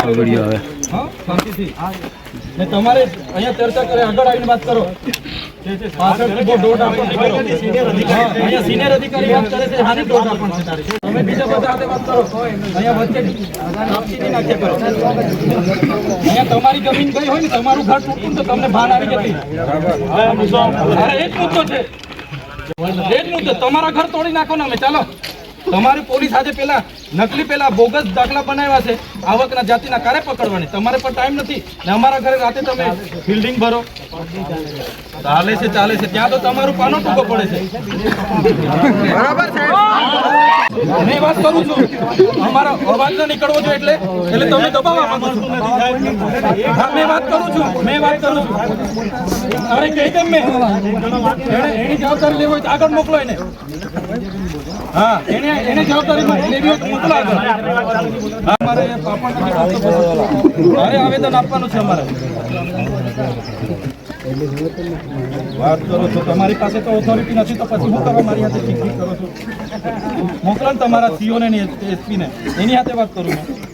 video આવે હા શાંતિથી ને તમારે અહીંયા ચર્ચા કરે આગળ આવીને વાત કરો પાછળથી બહુ દોઢ આપણ કરો અહીંયા સિનિયર અધિકારી વાત કરે છે હાની દોઢ આપણ છે તારી તમે બીજા બધા સાથે વાત કરો અહીંયા વચ્ચે આપસીથી નાખ્યા કરો અહીંયા તમારી જમીન ગઈ હોય ને તમારું ઘર તૂટતું તો તમને ભાન આવી જતી અરે એ જ મુદ્દો છે એ જ મુદ્દો તમારા ઘર તોડી નાખો ને અમે ચાલો તમારી પોલીસ આજે પેલા નકલી પેલા બોગસ દાખલા બનાવ્યા છે આવકના જાતિના કારે પકડવાની તમારે પણ ટાઈમ નથી ને અમારા ઘરે રાતે તમે બિલ્ડિંગ ભરો ચાલે છે ત્યાં તો તમારું પાનો ટૂંકો પડે છે બરાબર છે મેં વાત કરું છું અમારો અવાજ ન નીકળવો જોઈએ એટલે તમે દબાવવા માંગો છો મેં વાત કરું છું અરે કહી કેમ મેં એની જવાબદારી લેવી હોય તો આગળ મોકલો એને હા એને જવાબદારી લેવી હોય તો મોકલો આગળ અમારે મારે આવેદન આપવાનું છે અમારે વાત કરો છો તમારી પાસે તો ઓથોરિટી નથી તો પછી શું કરો મારી હાથે ચીક કરો છો મોકલો ને તમારા સીઓ ને એસપી ને એની હાથે વાત કરું મેં